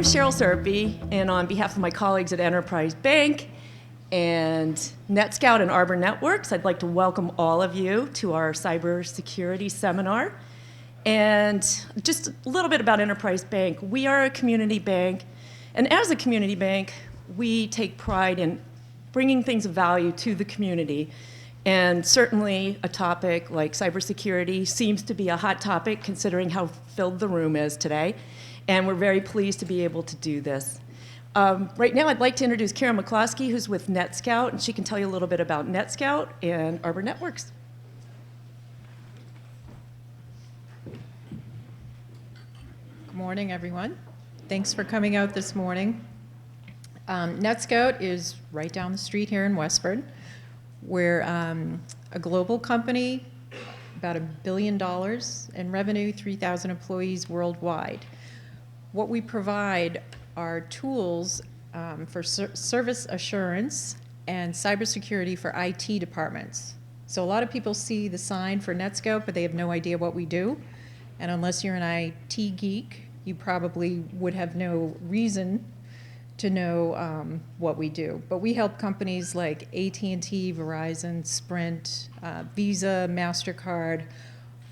Cheryl Serpy, and on behalf of my colleagues at Enterprise Bank and NetScout and Arbor Networks, I'd like to welcome all of you to our cybersecurity seminar. And just a little bit about Enterprise Bank. We are a community bank, and as a community bank, we take pride in bringing things of value to the community. And certainly a topic like cybersecurity seems to be a hot topic considering how filled the room is today. And we're very pleased to be able to do this. Right now, I'd like to introduce Karen McCloskey, who's with NetScout, and she can tell you a little bit about NetScout and Arbor Networks. Good morning, everyone. Thanks for coming out this morning. NetScout is right down the street here in Westford. We're a global company, about $1 billion in revenue, 3,000 employees worldwide. What we provide are tools for service assurance and cybersecurity for IT departments. So a lot of people see the sign for NetScout, but they have no idea what we do. And unless you're an IT geek, you probably would have no reason to know what we do. But we help companies like ActonTV, Verizon, Sprint, Visa, MasterCard,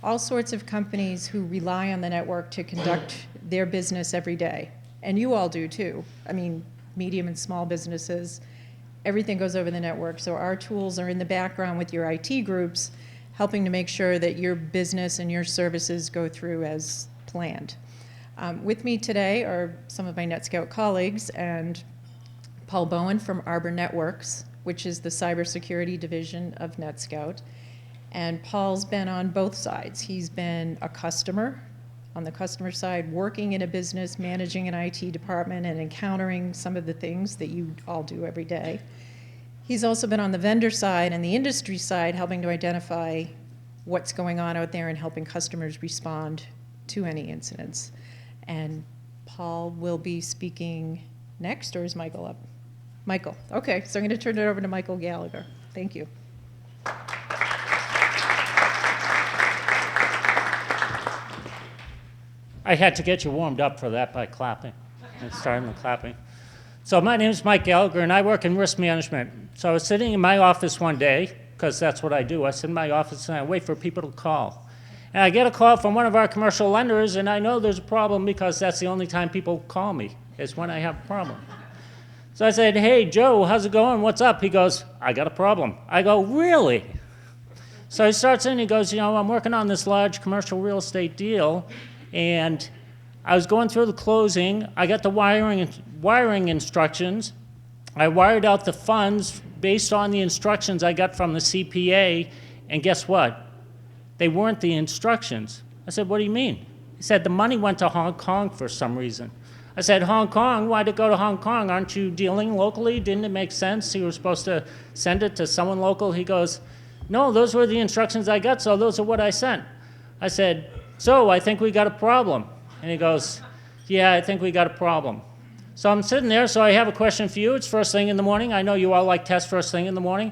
all sorts of companies who rely on the network to conduct their business every day. And you all do too. I mean, medium and small businesses, everything goes over the network. So our tools are in the background with your IT groups, helping to make sure that your business and your services go through as planned. With me today are some of my NetScout colleagues and Paul Bowen from Arbor Networks, which is the cybersecurity division of NetScout. And Paul's been on both sides. He's been a customer, on the customer side, working in a business, managing an IT department, and encountering some of the things that you all do every day. He's also been on the vendor side and the industry side, helping to identify what's going on out there and helping customers respond to any incidents. And Paul will be speaking next, or is Michael up? Michael. Okay, so I'm going to turn it over to Michael Gallagher. Thank you. I had to get you warmed up for that by clapping and starting the clapping. So my name is Mike Gallagher, and I work in risk management. So I was sitting in my office one day, because that's what I do. I sit in my office and I wait for people to call. And I get a call from one of our commercial lenders, and I know there's a problem because that's the only time people call me, is when I have a problem. So I said, hey, Joe, how's it going? What's up? He goes, I got a problem. I go, really? So he starts in, he goes, I'm working on this large commercial real estate deal, and I was going through the closing. I got the wiring instructions. I wired out the funds based on the instructions I got from the CPA, and guess what? They weren't the instructions. I said, what do you mean? He said, the money went to Hong Kong for some reason. I said, Hong Kong? Why'd it go to Hong Kong? Aren't you dealing locally? Didn't it make sense? You were supposed to send it to someone local? He goes, no, those were the instructions I got, so those are what I sent. I said, so I think we got a problem. And he goes, yeah, I think we got a problem. So I'm sitting there, so I have a question for you. It's first thing in the morning. I know you all like tests first thing in the morning.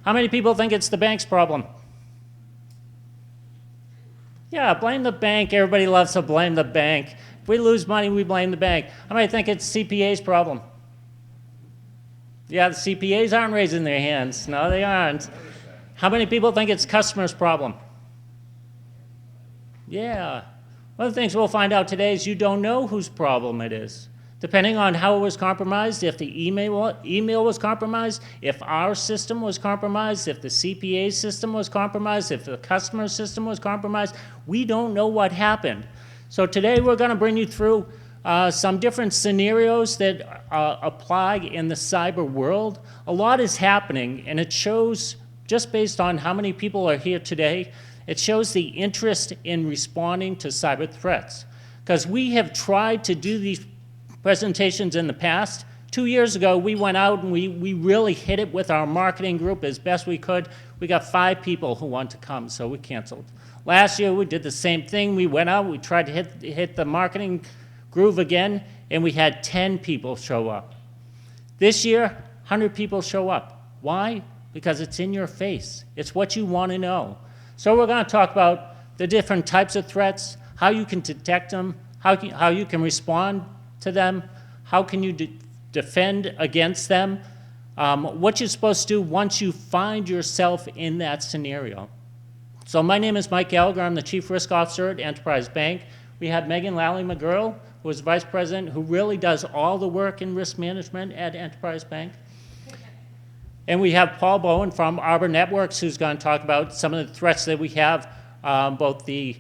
How many people think it's the bank's problem? Yeah, blame the bank. Everybody loves to blame the bank. If we lose money, we blame the bank. How many think it's CPA's problem? Yeah, the CPAs aren't raising their hands. No, they aren't. How many people think it's customer's problem? Yeah. One of the things we'll find out today is you don't know whose problem it is. Depending on how it was compromised, if the email was compromised, if our system was compromised, if the CPA system was compromised, if the customer system was compromised, we don't know what happened. So today we're going to bring you through some different scenarios that apply in the cyber world. A lot is happening, and it shows, just based on how many people are here today, it shows the interest in responding to cyber threats. Because we have tried to do these presentations in the past. 2 years ago, we went out and we really hit it with our marketing group as best we could. We got 5 people who wanted to come, so we canceled. Last year, we did the same thing. We went out, we tried to hit the marketing groove again, and we had 10 people show up. This year, 100 people show up. Why? Because it's in your face. It's what you want to know. So we're going to talk about the different types of threats, how you can detect them, how you can respond to them, how can you defend against them, what you're supposed to do once you find yourself in that scenario. So my name is Mike Gallagher. I'm the Chief Risk Officer at Enterprise Bank. We have Megan lally-mcgurl, who is Vice President, who really does all the work in risk management at Enterprise Bank. And we have Paul Bowen from Arbor Networks, who's going to talk about some of the threats that we have, both the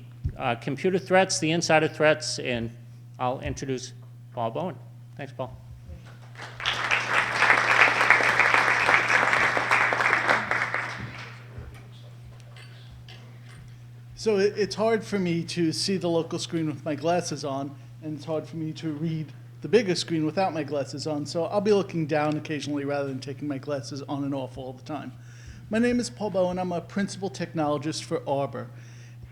computer threats, the insider threats, and I'll introduce Paul Bowen. Thanks, Paul. So it's hard for me to see the local screen with my glasses on, and it's hard for me to read the bigger screen without my glasses on, so I'll be looking down occasionally rather than taking my glasses on and off all the time. My name is Paul Bowen. I'm a principal technologist for Arbor,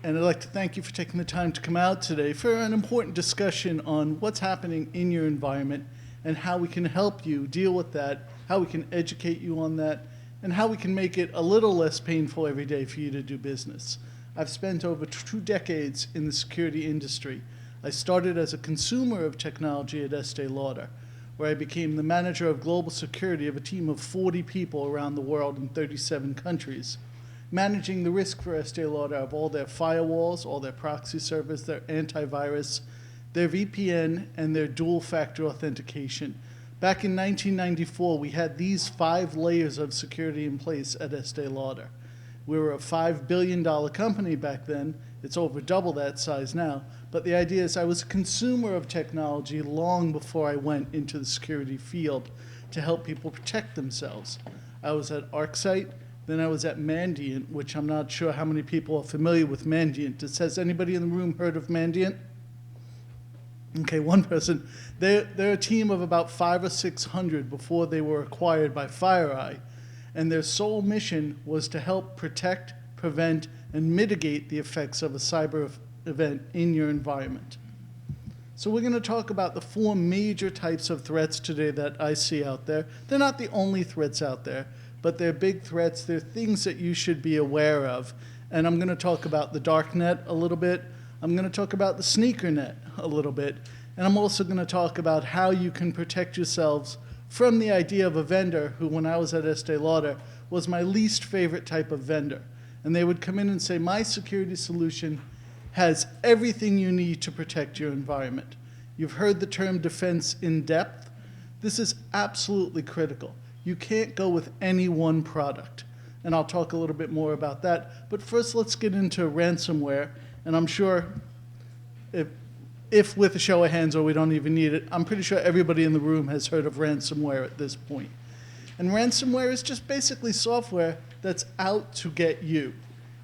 and I'd like to thank you for taking the time to come out today for an important discussion on what's happening in your environment and how we can help you deal with that, how we can educate you on that, and how we can make it a little less painful every day for you to do business. I've spent over 2 decades in the security industry. I started as a consumer of technology at Estee Lauder, where I became the manager of global security of a team of 40 people around the world in 37 countries, managing the risk for Estee Lauder of all their firewalls, all their proxy servers, their antivirus, their VPN, and their dual-factor authentication. Back in 1994, we had these 5 layers of security in place at Estee Lauder. We were a $5 billion company back then. It's over double that size now. But the idea is I was a consumer of technology long before I went into the security field to help people protect themselves. I was at ArcSight, then I was at Mandiant, which I'm not sure how many people are familiar with Mandiant. Has anybody in the room heard of Mandiant? Okay, one person. They're a team of about 500 or 600 before they were acquired by FireEye. And their sole mission was to help protect, prevent, and mitigate the effects of a cyber event in your environment. So we're going to talk about the 4 major types of threats today that I see out there. They're not the only threats out there, but they're big threats. They're things that you should be aware of. And I'm going to talk about the dark net a little bit. I'm going to talk about the sneaker net a little bit. And I'm also going to talk about how you can protect yourselves from the idea of a vendor who, when I was at Estee Lauder, was my least favorite type of vendor. And they would come in and say, my security solution has everything you need to protect your environment. You've heard the term defense in depth. This is absolutely critical. You can't go with any one product. And I'll talk a little bit more about that. But first, let's get into ransomware. And I'm sure if with a show of hands, or we don't even need it, I'm pretty sure everybody in the room has heard of ransomware at this point. And ransomware is just basically software that's out to get you.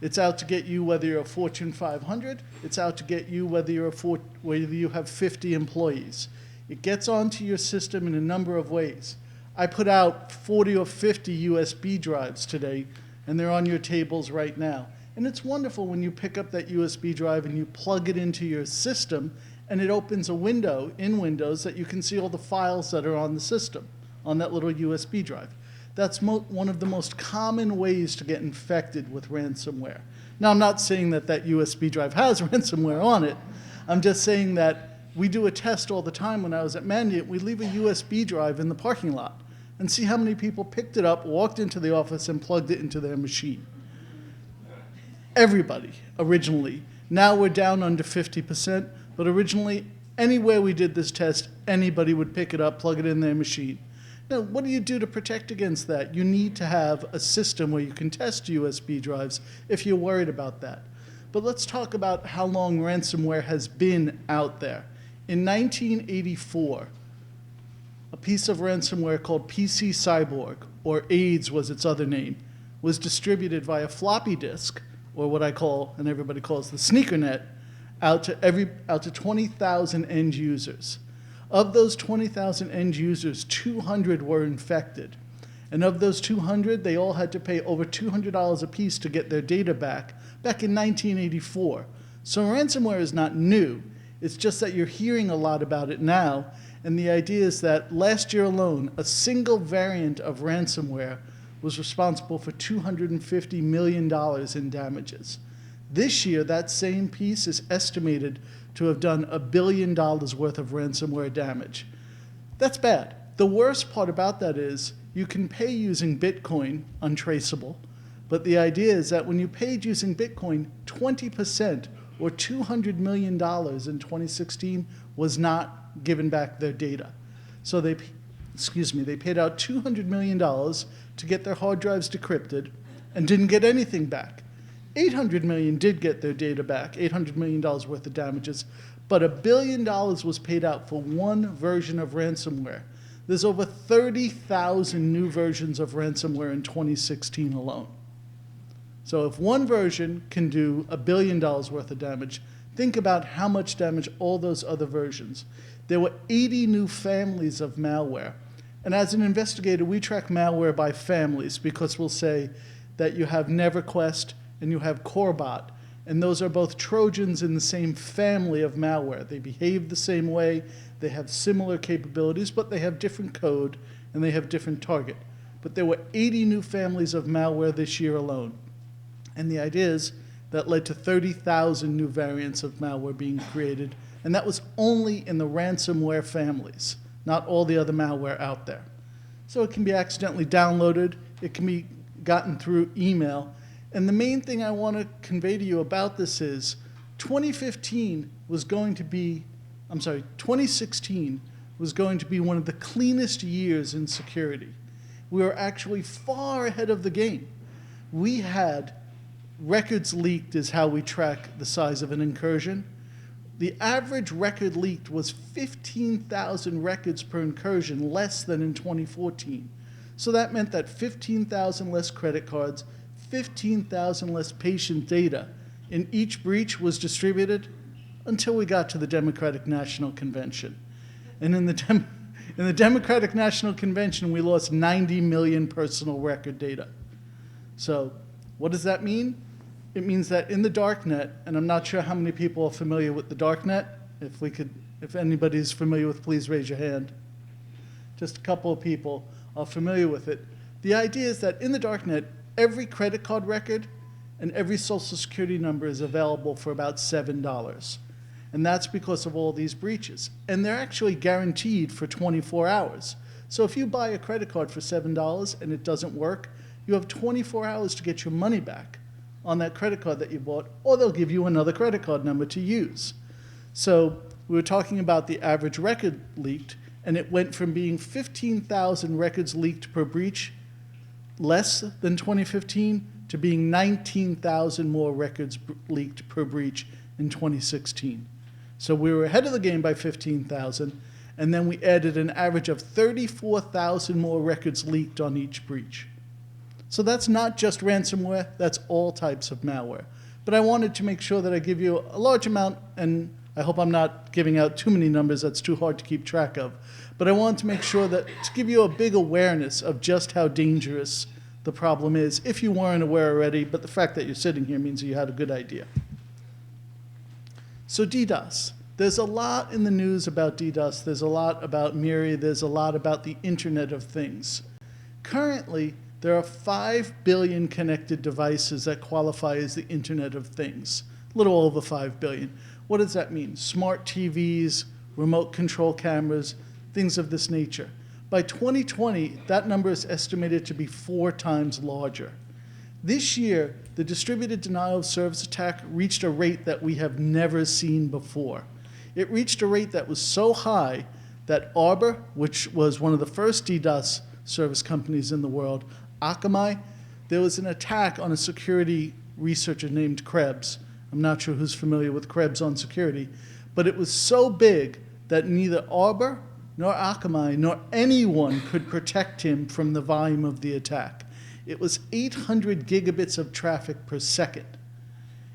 It's out to get you whether you're a Fortune 500. It's out to get you whether you have 50 employees. It gets onto your system in a number of ways. I put out 40 or 50 USB drives today, and they're on your tables right now. And it's wonderful when you pick up that USB drive and you plug it into your system, and it opens a window in Windows that you can see all the files that are on the system, on that little USB drive. That's one of the most common ways to get infected with ransomware. Now, I'm not saying that that USB drive has ransomware on it. I'm just saying that we do a test all the time. When I was at Mandiant, we leave a USB drive in the parking lot and see how many people picked it up, walked into the office, and plugged it into their machine. Everybody, originally. Now we're down under 50%, but originally, anywhere we did this test, anybody would pick it up, plug it in their machine. Now, what do you do to protect against that? You need to have a system where you can test USB drives if you're worried about that. But let's talk about how long ransomware has been out there. In 1984, a piece of ransomware called PC Cyborg, or AIDS was its other name, was distributed via floppy disk, or what I call, and everybody calls the sneaker net, out to 20,000 end users. Of those 20,000 end users, 200 were infected. And of those 200, they all had to pay over $200 a piece to get their data back in 1984. So ransomware is not new. It's just that you're hearing a lot about it now. And the idea is that last year alone, a single variant of ransomware was responsible for $250 million in damages. This year, that same piece is estimated to have done $1 billion worth of ransomware damage. That's bad. The worst part about that is you can pay using Bitcoin, untraceable, but the idea is that when you paid using Bitcoin, 20% or $200 million in 2016 was not given back their data. So they paid out $200 million to get their hard drives decrypted and didn't get anything back. $800 million did get their data back, $800 million worth of damages, but $1 billion was paid out for one version of ransomware. There's over 30,000 new versions of ransomware in 2016 alone. So if one version can do $1 billion worth of damage, think about how much damage all those other versions. There were 80 new families of malware. And as an investigator, we track malware by families because we'll say that you have NeverQuest and you have Corebot. And those are both Trojans in the same family of malware. They behave the same way, they have similar capabilities, but they have different code and they have different target. But there were 80 new families of malware this year alone. And the idea is that led to 30,000 new variants of malware being created. And that was only in the ransomware families, not all the other malware out there. So it can be accidentally downloaded, it can be gotten through email. And the main thing I want to convey to you about this is 2016 was going to be one of the cleanest years in security. We were actually far ahead of the game. We had records leaked is how we track the size of an incursion. The average record leaked was 15,000 records per incursion, less than in 2014. So that meant that 15,000 less credit cards, 15,000 less patient data in each breach was distributed until we got to the Democratic National Convention. And in the Democratic National Convention, we lost 90 million personal record data. So what does that mean? It means that in the darknet, and I'm not sure how many people are familiar with the darknet. If anybody's familiar with, please raise your hand. Just a couple of people are familiar with it. The idea is that in the darknet, every credit card record and every social security number is available for about $7. And that's because of all these breaches. And they're actually guaranteed for 24 hours. So if you buy a credit card for $7 and it doesn't work, you have 24 hours to get your money back on that credit card that you bought, or they'll give you another credit card number to use. So we were talking about the average record leaked, and it went from being 15,000 records leaked per breach, less than 2015, to being 19,000 more records leaked per breach in 2016. So we were ahead of the game by 15,000, and then we added an average of 34,000 more records leaked on each breach. So that's not just ransomware, that's all types of malware. But I wanted to make sure that I give you a large amount, and I hope I'm not giving out too many numbers, that's too hard to keep track of. But I wanted to make sure that to give you a big awareness of just how dangerous the problem is, if you weren't aware already, but the fact that you're sitting here means you had a good idea. So DDoS. There's a lot in the news about DDoS. There's a lot about MIRI. There's a lot about the Internet of Things. Currently, there are 5 billion connected devices that qualify as the Internet of Things. A little over 5 billion. What does that mean? Smart TVs, remote control cameras, things of this nature. By 2020, that number is estimated to be 4 times larger. This year, the distributed denial of service attack reached a rate that we have never seen before. It reached a rate that was so high that Arbor, which was one of the first DDoS service companies in the world, Akamai, there was an attack on a security researcher named Krebs. I'm not sure who's familiar with Krebs on security, but it was so big that neither Arbor nor Akamai nor anyone could protect him from the volume of the attack. It was 800 gigabits of traffic per second.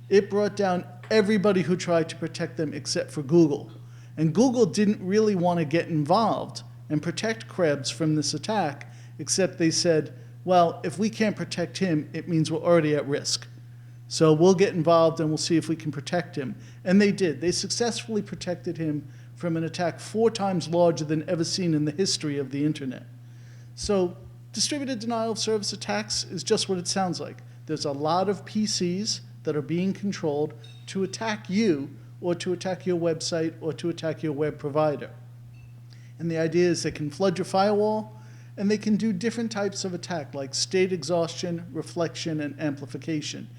It brought down everybody who tried to protect them except for Google. And Google didn't really want to get involved and protect Krebs from this attack, except they said, well, if we can't protect him, it means we're already at risk. So we'll get involved and we'll see if we can protect him. And they did. They successfully protected him from an attack 4 times larger than ever seen in the history of the internet. So distributed denial of service attacks is just what it sounds like. There's a lot of PCs that are being controlled to attack you or to attack your website or to attack your web provider. And the idea is they can flood your firewall, and they can do different types of attack, like state exhaustion, reflection, and amplification.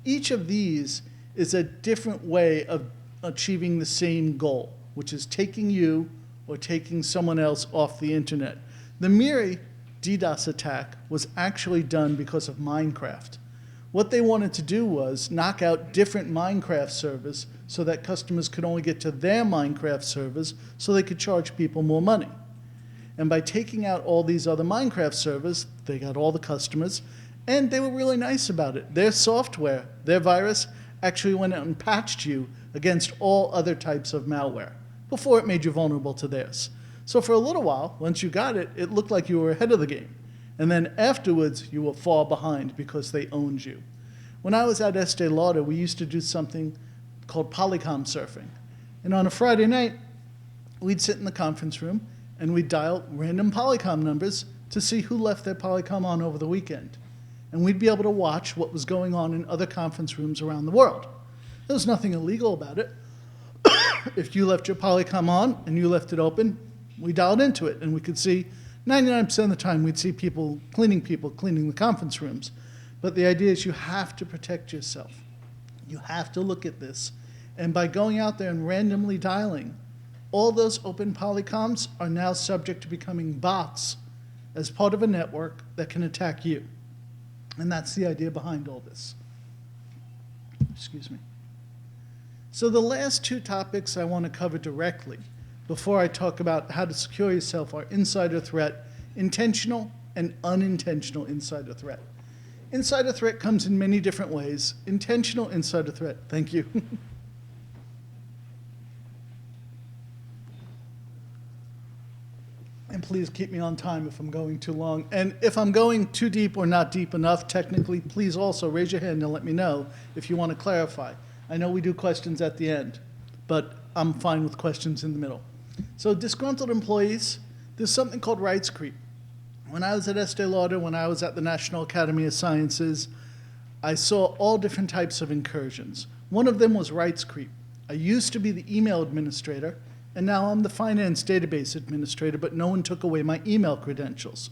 Each of these is a different way of achieving the same goal, which is taking you or taking someone else off the internet. The Miri DDoS attack was actually done because of Minecraft. What they wanted to do was knock out different Minecraft servers so that customers could only get to their Minecraft servers so they could charge people more money. And by taking out all these other Minecraft servers, they got all the customers, and they were really nice about it. Their software, their virus, actually went out and patched you against all other types of malware before it made you vulnerable to theirs. So for a little while, once you got it, it looked like you were ahead of the game. And then afterwards, you were far behind because they owned you. When I was at Estee Lauder, we used to do something called Polycom surfing. And on a Friday night, we'd sit in the conference room and we'd dial random Polycom numbers to see who left their Polycom on over the weekend. And we'd be able to watch what was going on in other conference rooms around the world. There was nothing illegal about it. If you left your Polycom on and you left it open, we dialed into it, and we could see 99% of the time we'd see people cleaning the conference rooms. But the idea is you have to protect yourself. You have to look at this. And by going out there and randomly dialing, all those open Polycoms are now subject to becoming bots as part of a network that can attack you. And that's the idea behind all this. Excuse me. So the last two topics I want to cover directly before I talk about how to secure yourself are insider threat, intentional and unintentional insider threat. Insider threat comes in many different ways. Intentional insider threat, thank you. And please keep me on time if I'm going too long. And if I'm going too deep or not deep enough, technically, please also raise your hand and let me know if you want to clarify. I know we do questions at the end, but I'm fine with questions in the middle. So disgruntled employees, there's something called rights creep. When I was at Estee Lauder, when I was at the National Academy of Sciences, I saw all different types of incursions. One of them was rights creep. I used to be the email administrator, and now I'm the finance database administrator, but no one took away my email credentials.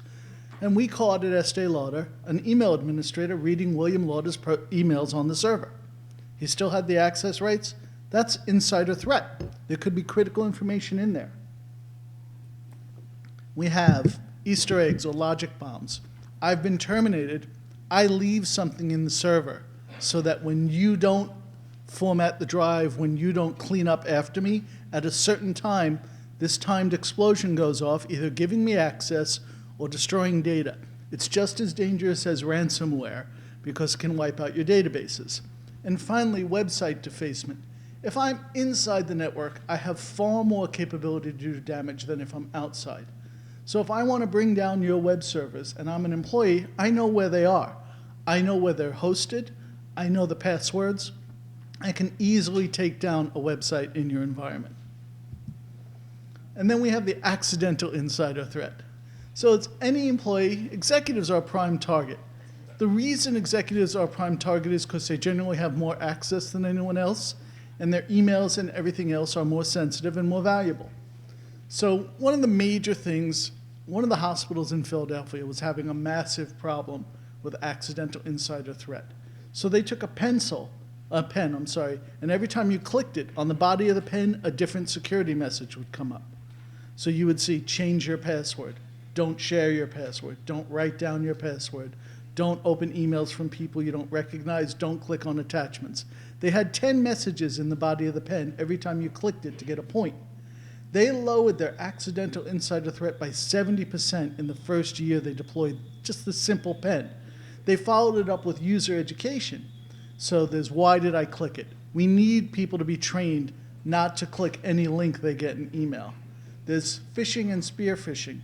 And we called at Estee Lauder an email administrator reading William Lauder's emails on the server. He still had the access rights. That's insider threat. There could be critical information in there. We have Easter eggs or logic bombs. I've been terminated. I leave something in the server so that when you don't format the drive, when you don't clean up after me, at a certain time, this timed explosion goes off, either giving me access or destroying data. It's just as dangerous as ransomware because it can wipe out your databases. And finally, website defacement. If I'm inside the network, I have far more capability to do damage than if I'm outside. So if I want to bring down your web servers and I'm an employee, I know where they are. I know where they're hosted. I know the passwords. I can easily take down a website in your environment. And then we have the accidental insider threat. So it's any employee. Executives are a prime target. The reason executives are a prime target is because they generally have more access than anyone else, and their emails and everything else are more sensitive and more valuable. So one of the major things, one of the hospitals in Philadelphia was having a massive problem with accidental insider threat. So they took a pen, and every time you clicked it, on the body of the pen, a different security message would come up. So you would see, change your password, don't share your password, don't write down your password, don't open emails from people you don't recognize, don't click on attachments. They had 10 messages in the body of the pen every time you clicked it to get a point. They lowered their accidental insider threat by 70% in the first year they deployed just the simple pen. They followed it up with user education. So there's why did I click it? We need people to be trained not to click any link they get in email. There's phishing and spear phishing.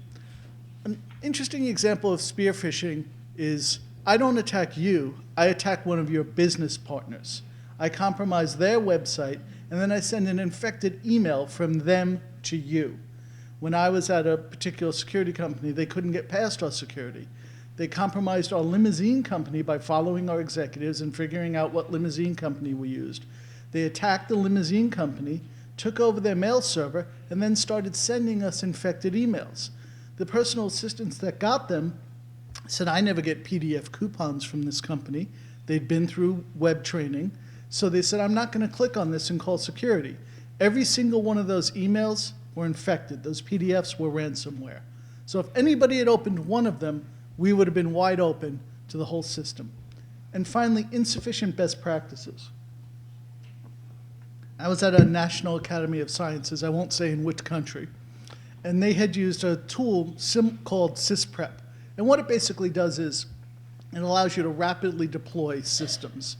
An interesting example of spear phishing is I don't attack you, I attack one of your business partners. I compromise their website, and then I send an infected email from them to you. When I was at a particular security company, they couldn't get past our security. They compromised our limousine company by following our executives and figuring out what limousine company we used. They attacked the limousine company. took over their mail server, and then started sending us infected emails. The personal assistants that got them said, I never get PDF coupons from this company. They'd been through web training. So they said, I'm not going to click on this and call security. Every single one of those emails were infected. Those PDFs were ransomware. So if anybody had opened one of them, we would have been wide open to the whole system. And finally, insufficient best practices. I was at a National Academy of Sciences, I won't say in which country, and they had used a tool called SysPrep. And what it basically does is it allows you to rapidly deploy systems.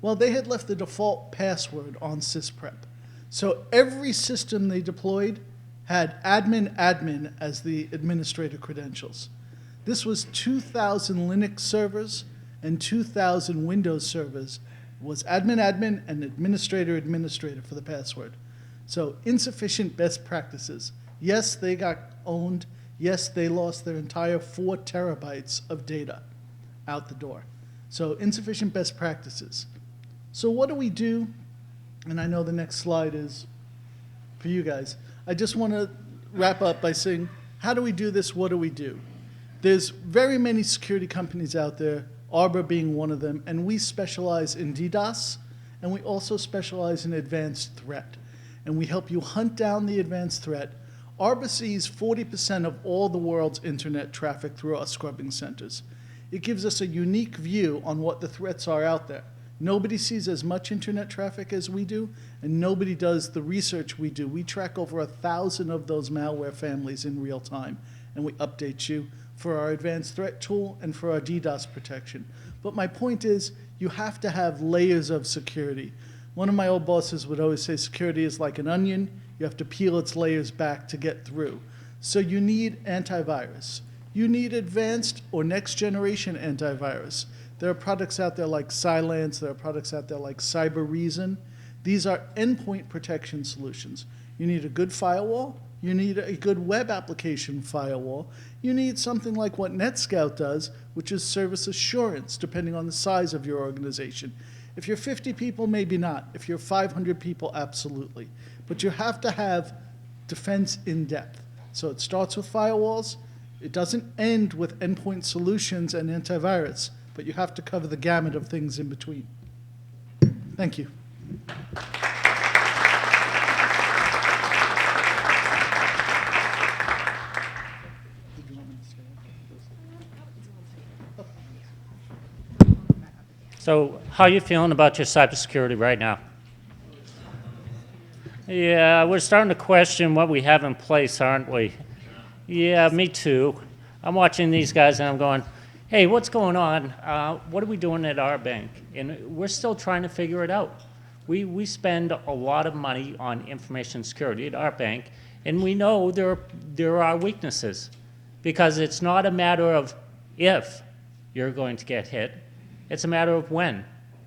Well, they had left the default password on SysPrep. So every system they deployed had admin as the administrator credentials. This was 2,000 Linux servers and 2,000 Windows servers was admin and administrator for the password. So insufficient best practices. Yes, they got owned. Yes, they lost their entire 4 terabytes of data out the door. So insufficient best practices. So what do we do? And I know the next slide is for you guys. I just want to wrap up by saying, how do we do this? What do we do? There's very many security companies out there, Arbor being one of them, and we specialize in DDoS, and we also specialize in advanced threat. And we help you hunt down the advanced threat. Arbor sees 40% of all the world's internet traffic through our scrubbing centers. It gives us a unique view on what the threats are out there. Nobody sees as much internet traffic as we do, and nobody does the research we do. We track over 1,000 of those malware families in real time, and we update you for our advanced threat tool and for our DDoS protection. But my point is, you have to have layers of security. One of my old bosses would always say security is like an onion. You have to peel its layers back to get through. So you need antivirus. You need advanced or next generation antivirus. There are products out there like Cylance. There are products out there like CyberReason. These are endpoint protection solutions. You need a good firewall. You need a good web application firewall. You need something like what NetScout does, which is service assurance, depending on the size of your organization. If you're 50 people, maybe not. If you're 500 people, absolutely. But you have to have defense in depth. So it starts with firewalls. It doesn't end with endpoint solutions and antivirus, but you have to cover the gamut of things in between. Thank you. So how are you feeling about your cybersecurity right now? Yeah, we're starting to question what we have in place, aren't we? Yeah, me too. I'm watching these guys and I'm going, hey, what's going on? What are we doing at our bank? And we're still trying to figure it out. We spend a lot of money on information security at our bank, and we know there are weaknesses, because it's not a matter of if you're going to get hit. It's a matter of when,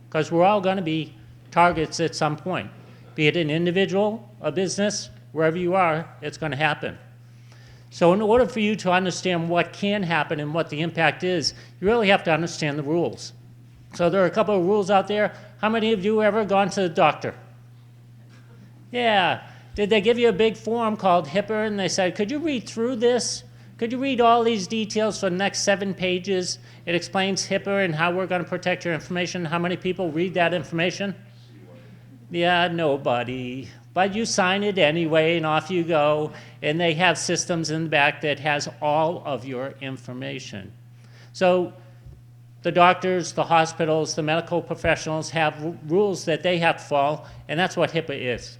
because we're all going to be targets at some point. Be it an individual, a business, wherever you are, it's going to happen. So in order for you to understand what can happen and what the impact is, you really have to understand the rules. So there are a couple of rules out there. How many of you ever gone to the doctor? Yeah. Did they give you a big form called HIPAA and they said, could you read through this? Could you read all these details for the next 7 pages? It explains HIPAA and how we're going to protect your information. How many people read that information? Yeah, nobody. But you sign it anyway, and off you go. And they have systems in the back that has all of your information. So the doctors, the hospitals, the medical professionals have rules that they have to follow, and that's what HIPAA is.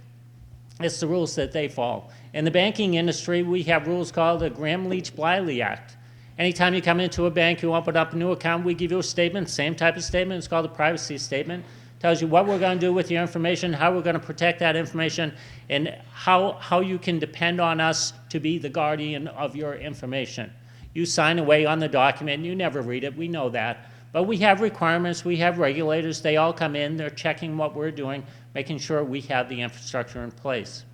It's the rules that they follow. In the banking industry, we have rules called the Gramm-Leach-Bliley Act. Anytime you come into a bank, you open up a new account, we give you a statement, same type of statement. It's called a privacy statement. Tells you what we're going to do with your information, how we're going to protect that information, and how you can depend on us to be the guardian of your information. You sign away on the document, and you never read it. We know that. But we have requirements. We have regulators. They all come in. They're checking what we're doing, making sure we have the infrastructure in place.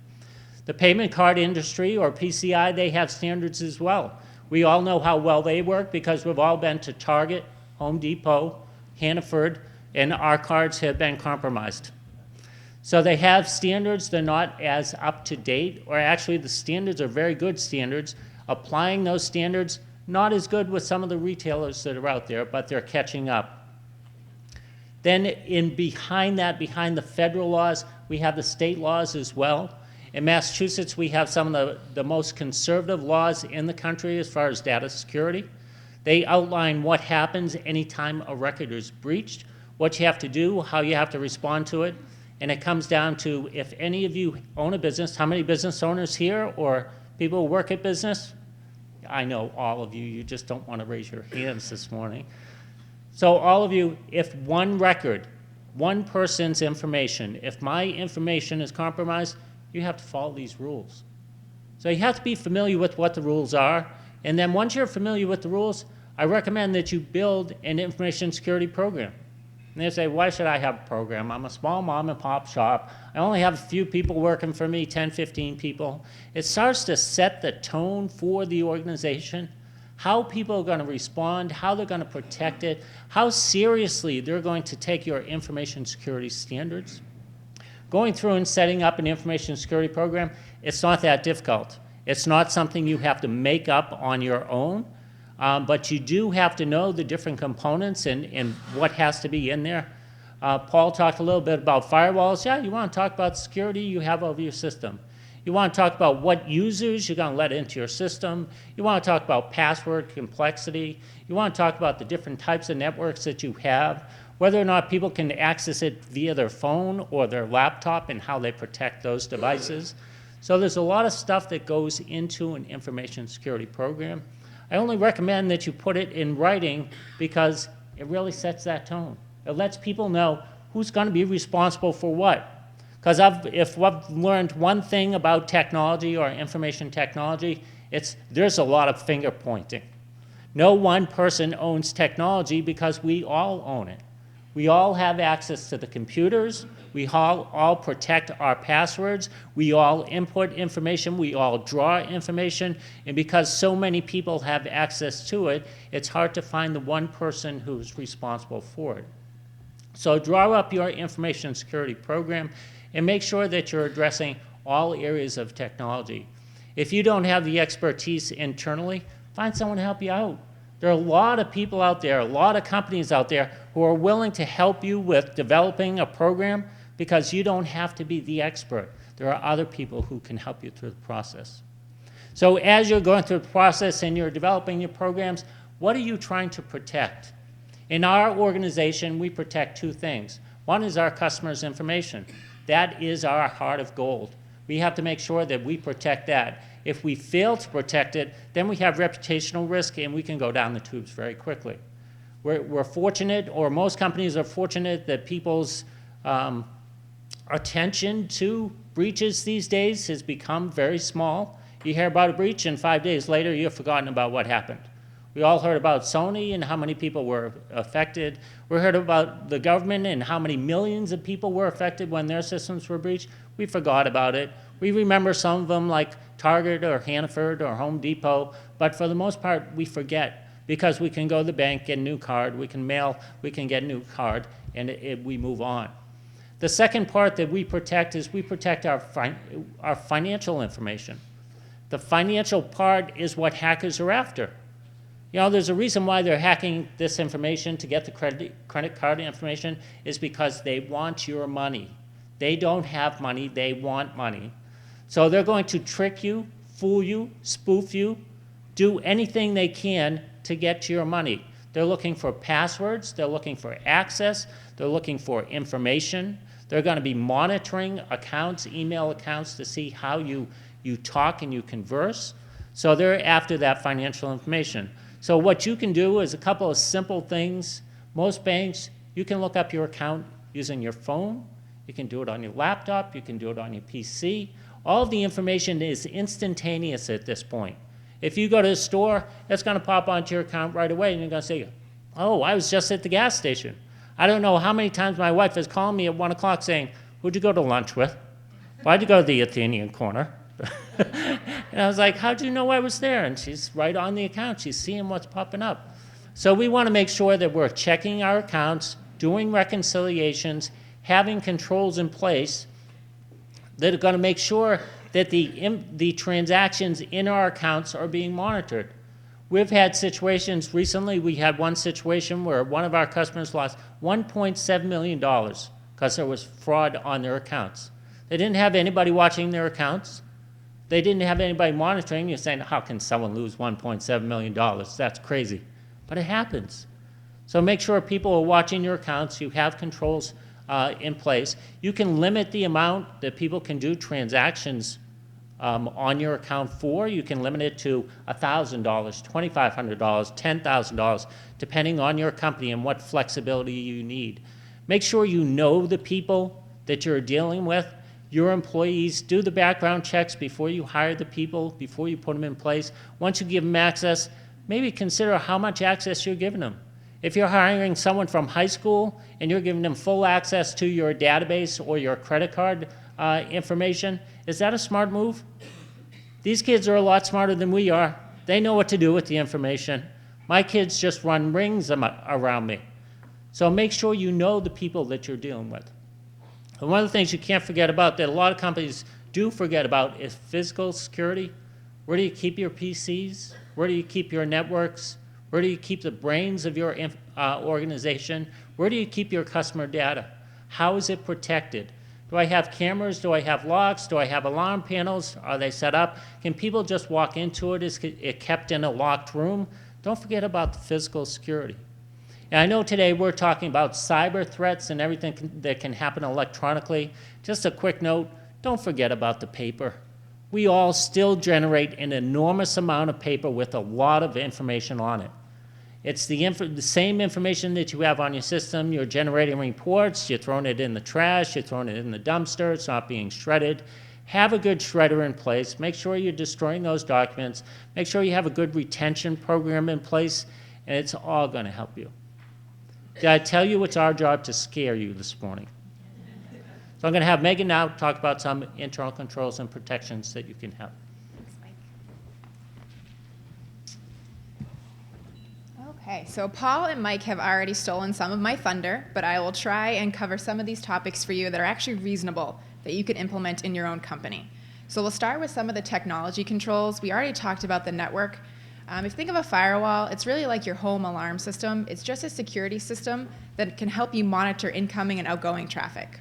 The payment card industry, or PCI, they have standards as well. We all know how well they work because we've all been to Target, Home Depot, Hannaford, and our cards have been compromised. So they have standards, they're not as up to date, or actually the standards are very good standards. Applying those standards, not as good with some of the retailers that are out there, but they're catching up. Then behind the federal laws, we have the state laws as well. In Massachusetts, we have some of the most conservative laws in the country as far as data security. They outline what happens anytime a record is breached, what you have to do, how you have to respond to it. And it comes down to, if any of you own a business, how many business owners here or people who work at business? I know all of you, you just don't want to raise your hands this morning. So all of you, if one record, one person's information, if my information is compromised, you have to follow these rules. So you have to be familiar with what the rules are. And then once you're familiar with the rules, I recommend that you build an information security program. And they say, why should I have a program? I'm a small mom and pop shop. I only have a few people working for me, 10, 15 people. It starts to set the tone for the organization, how people are going to respond, how they're going to protect it, how seriously they're going to take your information security standards. Going through and setting up an information security program, it's not that difficult. It's not something you have to make up on your own. But you do have to know the different components and what has to be in there. Paul talked a little bit about firewalls. Yeah, you want to talk about security you have over your system. You want to talk about what users you're going to let into your system. You want to talk about password complexity. You want to talk about the different types of networks that you have, whether or not people can access it via their phone or their laptop and how they protect those devices. So there's a lot of stuff that goes into an information security program. I only recommend that you put it in writing because it really sets that tone. It lets people know who's going to be responsible for what. Because if I've learned one thing about technology or information technology, there's a lot of finger pointing. No one person owns technology because we all own it. We all have access to the computers. We all protect our passwords. We all input information. We all draw information. And because so many people have access to it, it's hard to find the one person who's responsible for it. So draw up your information security program and make sure that you're addressing all areas of technology. If you don't have the expertise internally, find someone to help you out. There are a lot of people out there, a lot of companies out there who are willing to help you with developing a program because you don't have to be the expert. There are other people who can help you through the process. So as you're going through the process and you're developing your programs, what are you trying to protect? In our organization, we protect two things. One is our customers' information. That is our heart of gold. We have to make sure that we protect that. If we fail to protect it, then we have reputational risk and we can go down the tubes very quickly. We're fortunate, or most companies are fortunate, that people's attention to breaches these days has become very small. You hear about a breach and 5 days later you've forgotten about what happened. We all heard about Sony and how many people were affected. We heard about the government and how many millions of people were affected when their systems were breached. We forgot about it. We remember some of them like Target or Hannaford or Home Depot, but for the most part we forget because we can go to the bank, get a new card, we can mail, we can get a new card, and we move on. The second part that we protect is we protect our financial information. The financial part is what hackers are after. You know, there's a reason why they're hacking this information to get the credit card information is because they want your money. They don't have money, they want money. So they're going to trick you, fool you, spoof you, do anything they can to get to your money. They're looking for passwords, they're looking for access, they're looking for information. They're going to be monitoring accounts, email accounts, to see how you talk and you converse. So they're after that financial information. So what you can do is a couple of simple things. Most banks, you can look up your account using your phone. You can do it on your laptop. You can do it on your PC. All of the information is instantaneous at this point. If you go to the store, it's going to pop onto your account right away, and you're going to say, oh, I was just at the gas station. I don't know how many times my wife has called me at 1 o'clock saying, who'd you go to lunch with? Why'd you go to the Athenian corner? And I was like, how'd you know I was there? And she's right on the account. She's seeing what's popping up. So we want to make sure that we're checking our accounts, doing reconciliations, having controls in place that are going to make sure that the transactions in our accounts are being monitored. We've had situations recently. We had one situation where one of our customers lost $1.7 million because there was fraud on their accounts. They didn't have anybody watching their accounts. They didn't have anybody monitoring. You're saying, how can someone lose $1.7 million? That's crazy. But it happens. So make sure people are watching your accounts. You have controls in place. You can limit the amount that people can do transactions on your account for. You can limit it to $1,000, $2,500, $10,000, depending on your company and what flexibility you need. Make sure you know the people that you're dealing with, your employees. Do the background checks before you hire the people, before you put them in place. Once you give them access, maybe consider how much access you're giving them. If you're hiring someone from high school and you're giving them full access to your database or your credit card information, is that a smart move? These kids are a lot smarter than we are. They know what to do with the information. My kids just run rings around me. So make sure you know the people that you're dealing with. And one of the things you can't forget about that a lot of companies do forget about is physical security. Where do you keep your PCs? Where do you keep your networks? Where do you keep the brains of your organization? Where do you keep your customer data? How is it protected? Do I have cameras? Do I have locks? Do I have alarm panels? Are they set up? Can people just walk into it? Is it kept in a locked room? Don't forget about the physical security. And I know today we're talking about cyber threats and everything that can happen electronically. Just a quick note, don't forget about the paper. We all still generate an enormous amount of paper with a lot of information on it. It's the same information that you have on your system. You're generating reports, you're throwing it in the trash, you're throwing it in the dumpster, it's not being shredded. Have a good shredder in place. Make sure you're destroying those documents. Make sure you have a good retention program in place, and it's all going to help you. Did I tell you it's our job to scare you this morning? So I'm going to have Megan now talk about some internal controls and protections that you can have. Okay, so Paul and Mike have already stolen some of my thunder, but I will try and cover some of these topics for you that are actually reasonable that you can implement in your own company. So we'll start with some of the technology controls. We already talked about the network. If you think of a firewall, it's really like your home alarm system. It's just a security system that can help you monitor incoming and outgoing traffic.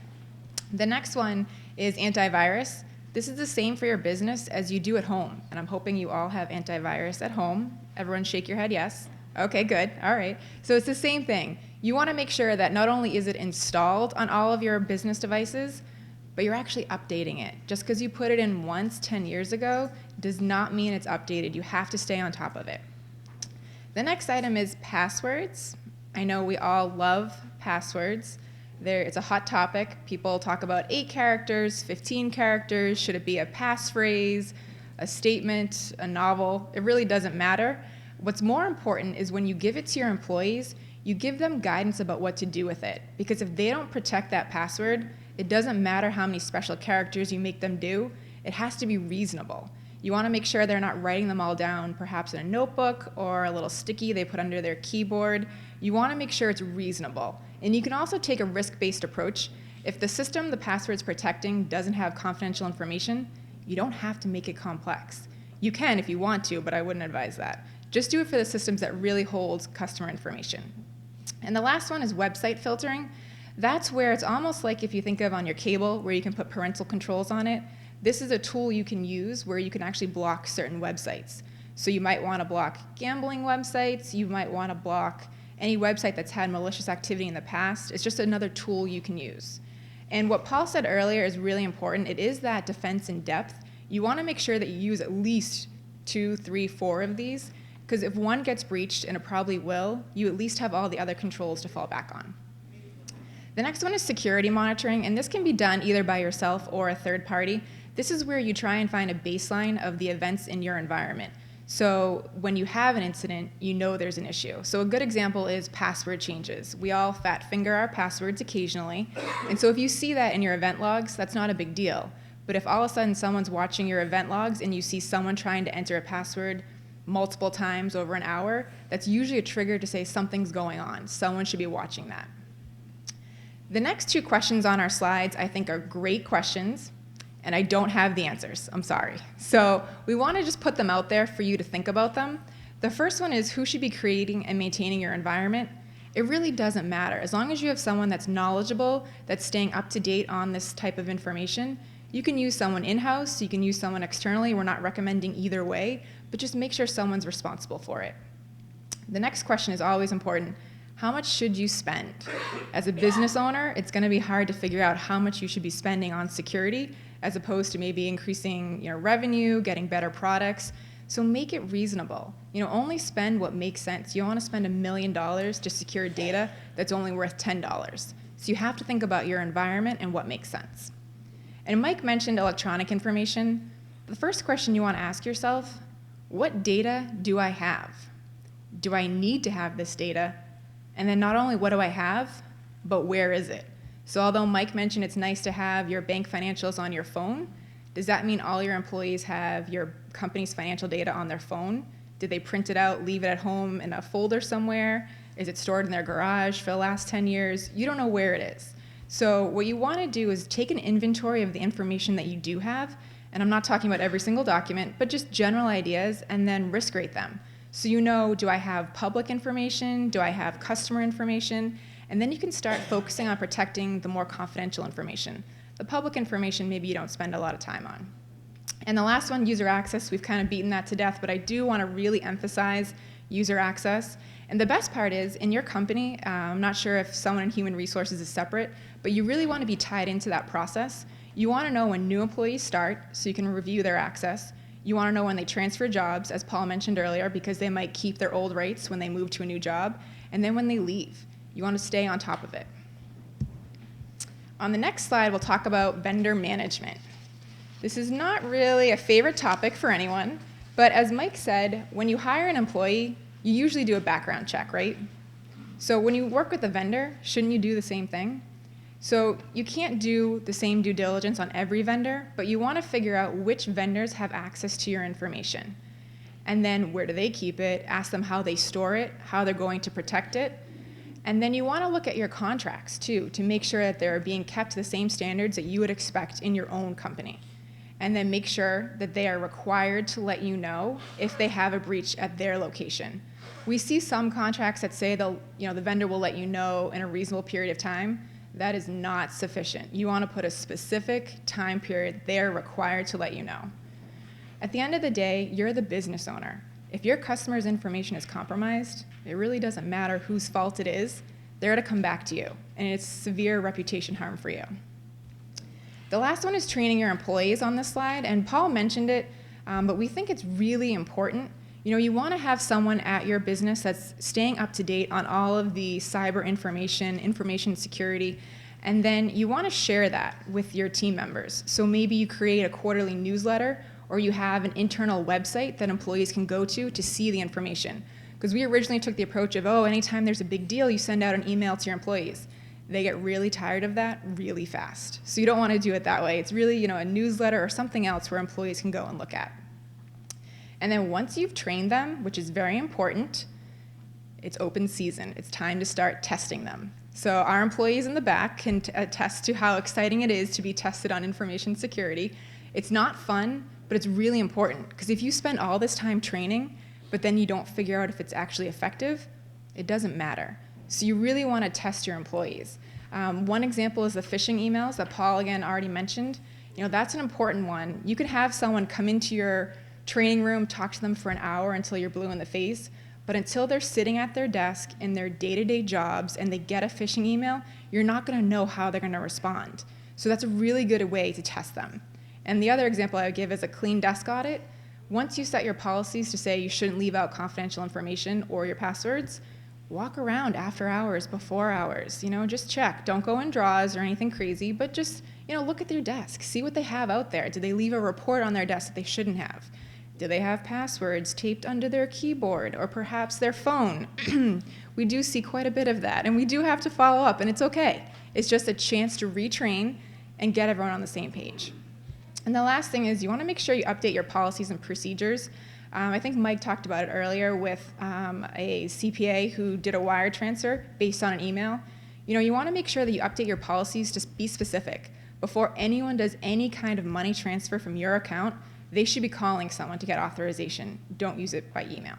The next one is antivirus. This is the same for your business as you do at home, and I'm hoping you all have antivirus at home. Everyone shake your head yes. Okay, good. All right. So it's the same thing. You want to make sure that not only is it installed on all of your business devices, but you're actually updating it. Just because you put it in once 10 years ago does not mean it's updated. You have to stay on top of it. The next item is passwords. I know we all love passwords. It's a hot topic. People talk about 8 characters, 15 characters. Should it be a passphrase, a statement, a novel? It really doesn't matter. What's more important is when you give it to your employees, you give them guidance about what to do with it. Because if they don't protect that password, it doesn't matter how many special characters you make them do. It has to be reasonable. You want to make sure they're not writing them all down, perhaps in a notebook or a little sticky they put under their keyboard. You want to make sure it's reasonable. And you can also take a risk-based approach. If the system the password's protecting doesn't have confidential information, you don't have to make it complex. You can if you want to, but I wouldn't advise that. Just do it for the systems that really hold customer information. And the last one is website filtering. That's where it's almost like if you think of on your cable where you can put parental controls on it. This is a tool you can use where you can actually block certain websites. So you might want to block gambling websites. You might want to block any website that's had malicious activity in the past. It's just another tool you can use. And what Paul said earlier is really important. It is that defense in depth. You want to make sure that you use at least 2, 3, 4 of these, because if one gets breached, and it probably will, you at least have all the other controls to fall back on. The next one is security monitoring, and this can be done either by yourself or a third party. This is where you try and find a baseline of the events in your environment. So when you have an incident, you know there's an issue. So a good example is password changes. We all fat finger our passwords occasionally, and so if you see that in your event logs, that's not a big deal. But if all of a sudden someone's watching your event logs and you see someone trying to enter a password multiple times over an hour, that's usually a trigger to say something's going on. Someone should be watching that. The next 2 questions on our slides I think are great questions. and I don't have the answers. I'm sorry. So we want to just put them out there for you to think about them. The first one is who should be creating and maintaining your environment. It really doesn't matter. As long as you have someone that's knowledgeable, that's staying up to date on this type of information, you can use someone in-house, you can use someone externally. We're not recommending either way, but just make sure someone's responsible for it. The next question is always important. How much should you spend? As a business owner, it's going to be hard to figure out how much you should be spending on security as opposed to maybe increasing your revenue, getting better products. So make it reasonable. Only spend what makes sense. You don't want to spend $1 million to secure data that's only worth $10. So you have to think about your environment and what makes sense. And Mike mentioned electronic information. The first question you want to ask yourself, what data do I have? Do I need to have this data? And then not only what do I have, but where is it? So although Mike mentioned it's nice to have your bank financials on your phone, does that mean all your employees have your company's financial data on their phone? Did they print it out, leave it at home in a folder somewhere? Is it stored in their garage for the last 10 years? You don't know where it is. So what you want to do is take an inventory of the information that you do have, and I'm not talking about every single document, but just general ideas, and then risk rate them. So do I have public information? Do I have customer information? And then you can start focusing on protecting the more confidential information. The public information, maybe you don't spend a lot of time on. And the last one, user access, we've kind of beaten that to death, but I do want to really emphasize user access. And the best part is, in your company, I'm not sure if someone in human resources is separate, but you really want to be tied into that process. You want to know when new employees start, so you can review their access. You want to know when they transfer jobs, as Paul mentioned earlier, because they might keep their old rates when they move to a new job. And then when they leave, you want to stay on top of it. On the next slide, we'll talk about vendor management. This is not really a favorite topic for anyone, but as Mike said, when you hire an employee, you usually do a background check, right? So when you work with a vendor, shouldn't you do the same thing? So you can't do the same due diligence on every vendor, but you want to figure out which vendors have access to your information. And then where do they keep it? Ask them how they store it, how they're going to protect it. And then you want to look at your contracts too, to make sure that they're being kept to the same standards that you would expect in your own company. And then make sure that they are required to let you know if they have a breach at their location. We see some contracts that say the vendor will let you know in a reasonable period of time. That is not sufficient. You want to put a specific time period they're required to let you know. At the end of the day, you're the business owner. If your customer's information is compromised, it really doesn't matter whose fault it is. They're to come back to you, and it's severe reputation harm for you. The last one is training your employees on this slide, and Paul mentioned it, but we think it's really important. You want to have someone at your business that's staying up to date on all of the cyber information security, and then you want to share that with your team members. So maybe you create a quarterly newsletter, or you have an internal website that employees can go to see the information. Because we originally took the approach of, anytime there's a big deal, you send out an email to your employees. They get really tired of that really fast. So you don't want to do it that way. It's really, a newsletter or something else where employees can go and look at. And then once you've trained them, which is very important, it's open season. It's time to start testing them. So our employees in the back can attest to how exciting it is to be tested on information security. It's not fun, but it's really important, because if you spend all this time training, but then you don't figure out if it's actually effective, it doesn't matter. So you really want to test your employees. One example is the phishing emails that Paul, again, already mentioned. That's an important one. You could have someone come into your training room, talk to them for an hour until you're blue in the face, but until they're sitting at their desk in their day-to-day jobs and they get a phishing email, you're not going to know how they're going to respond. So that's a really good way to test them. And the other example I would give is a clean desk audit. Once you set your policies to say you shouldn't leave out confidential information or your passwords, walk around after hours, before hours, just check. Don't go in draws or anything crazy, but just, look at their desk, see what they have out there. Did they leave a report on their desk that they shouldn't have? Do they have passwords taped under their keyboard or perhaps their phone? We do see quite a bit of that, and we do have to follow up, and it's okay. It's just a chance to retrain and get everyone on the same page. And the last thing is you want to make sure you update your policies and procedures. I think Mike talked about it earlier with a CPA who did a wire transfer based on an email. You want to make sure that you update your policies to be specific. before anyone does any kind of money transfer from your account, they should be calling someone to get authorization. Don't use it by email.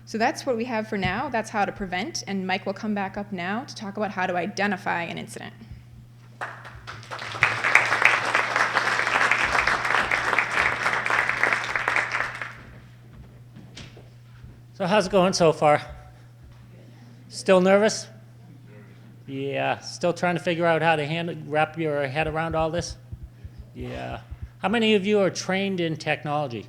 So that's what we have for now. That's how to prevent, and Mike will come back up now to talk about how to identify an incident. So how's it going so far? Still nervous? Yeah, still trying to figure out how to wrap your head around all this? Yeah. How many of you are trained in technology?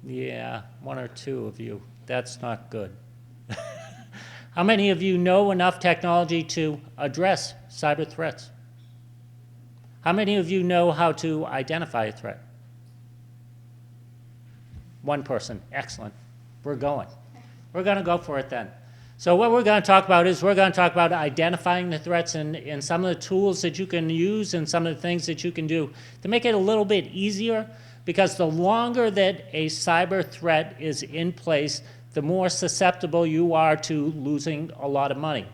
Yeah, one or two of you. That's not good. How many of you know enough technology to address cyber threats? How many of you know how to identify a threat? One person. Excellent. We're going. We're going to go for it then. So what we're going to talk about is we're going to talk about identifying the threats and some of the tools that you can use and some of the things that you can do to make it a little bit easier, because the longer that a cyber threat is in place, the more susceptible you are to losing a lot of money.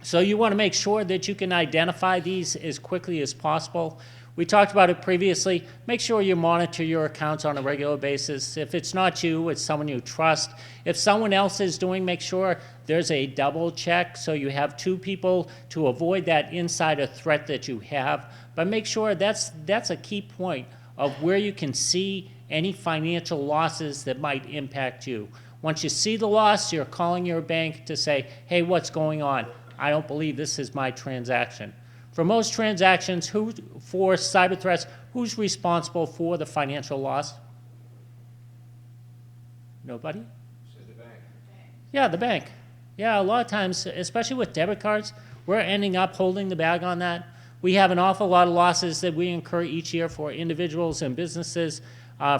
So you want to make sure that you can identify these as quickly as possible. We talked about it previously. Make sure you monitor your accounts on a regular basis. If it's not you, it's someone you trust. If someone else is doing, make sure there's a double check so you have two people to avoid that insider threat that you have. But make sure that's a key point of where you can see any financial losses that might impact you. Once you see the loss, you're calling your bank to say, hey, what's going on? I don't believe this is my transaction. For most transactions, for cyber threats, who's responsible for the financial loss? Nobody? The bank. Yeah, the bank. Yeah, a lot of times, especially with debit cards, we're ending up holding the bag on that. We have an awful lot of losses that we incur each year for individuals and businesses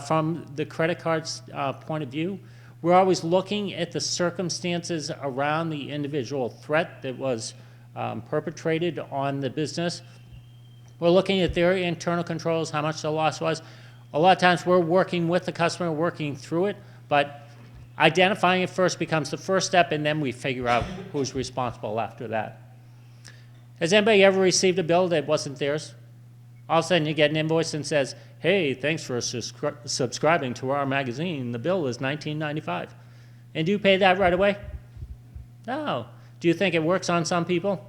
from the credit card's point of view. We're always looking at the circumstances around the individual threat that was perpetrated on the business. We're looking at their internal controls, how much the loss was. A lot of times we're working with the customer, working through it, but identifying it first becomes the first step, and then we figure out who's responsible after that. Has anybody ever received a bill that wasn't theirs? All of a sudden you get an invoice and says, hey, thanks for subscribing to our magazine. The bill is $19.95. And do you pay that right away? No. Do you think it works on some people?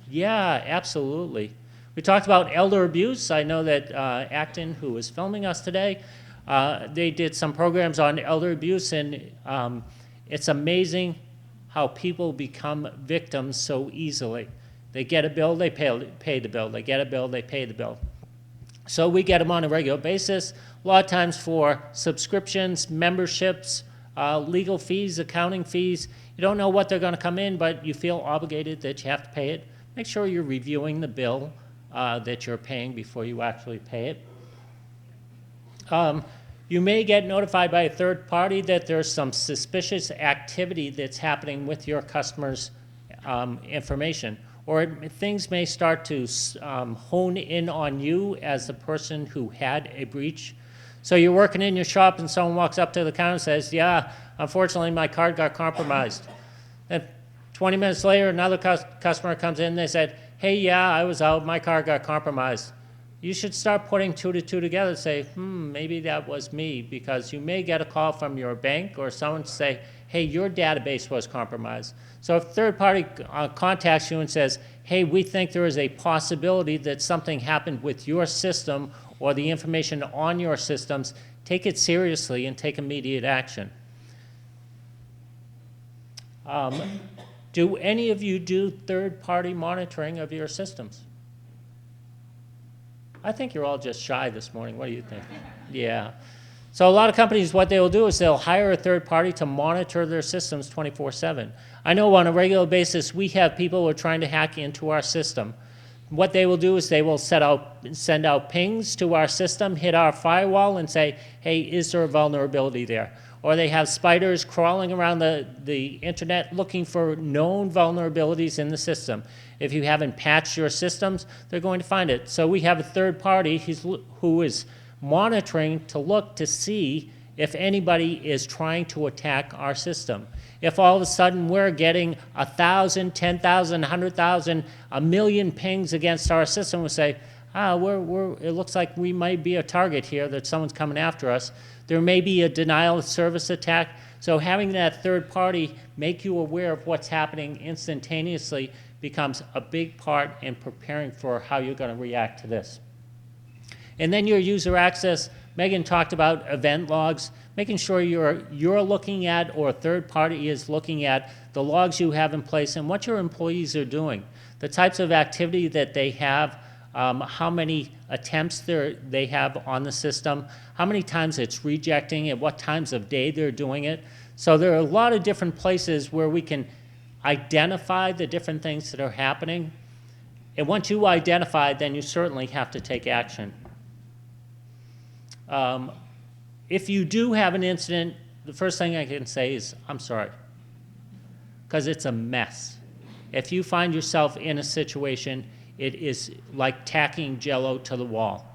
Yeah, absolutely. We talked about elder abuse. I know that Acton, who is filming us today, they did some programs on elder abuse, and it's amazing how people become victims so easily. They get a bill, they pay the bill. They get a bill, they pay the bill. So we get them on a regular basis, a lot of times for subscriptions, memberships, legal fees, accounting fees. You don't know what they're going to come in, but you feel obligated that you have to pay it. Make sure you're reviewing the bill that you're paying before you actually pay it. You may get notified by a third party that there's some suspicious activity that's happening with your customer's information. Or things may start to hone in on you as the person who had a breach. So you're working in your shop and someone walks up to the counter and says, yeah, unfortunately my card got compromised. And 20 minutes later, another customer comes in and they said, hey, yeah, I was out, my card got compromised. You should start putting two to two together and say, maybe that was me, because you may get a call from your bank or someone to say, hey, your database was compromised. So if a third party contacts you and says, hey, we think there is a possibility that something happened with your system or the information on your systems, take it seriously and take immediate action. Do any of you do third-party monitoring of your systems? I think you're all just shy this morning. What do you think? Yeah. So a lot of companies, what they will do is they'll hire a third party to monitor their systems 24/7. I know on a regular basis we have people who are trying to hack into our system. What they will do is they will send out pings to our system, hit our firewall, and say, hey, is there a vulnerability there? Or they have spiders crawling around the internet looking for known vulnerabilities in the system. If you haven't patched your systems, they're going to find it. So we have a third party who is monitoring to look to see if anybody is trying to attack our system. If all of a sudden we're getting 1,000, 10,000, 100,000, a million pings against our system, we say, it looks like we might be a target here, that someone's coming after us. There may be a denial of service attack. So having that third party make you aware of what's happening instantaneously becomes a big part in preparing for how you're going to react to this. And then your user access, Megan talked about event logs, making sure you're looking at, or a third party is looking at, the logs you have in place and what your employees are doing, the types of activity that they have, how many attempts they have on the system, how many times it's rejecting, at what times of day they're doing it. So there are a lot of different places where we can identify the different things that are happening. And once you identify, then you certainly have to take action. If you do have an incident, the first thing I can say is, I'm sorry, because it's a mess. If you find yourself in a situation, it is like tacking Jell-O to the wall.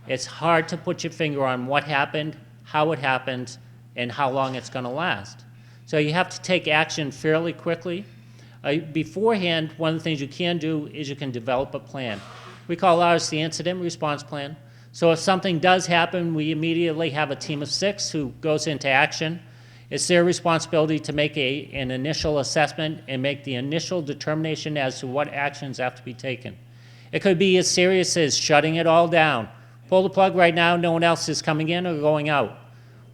It's hard to put your finger on what happened, how it happened, and how long it's going to last. So you have to take action fairly quickly. Beforehand, one of the things you can do is you can develop a plan. We call ours the incident response plan. So if something does happen, we immediately have a team of 6 who goes into action. It's their responsibility to make an initial assessment and make the initial determination as to what actions have to be taken. It could be as serious as shutting it all down. Pull the plug right now, no one else is coming in or going out.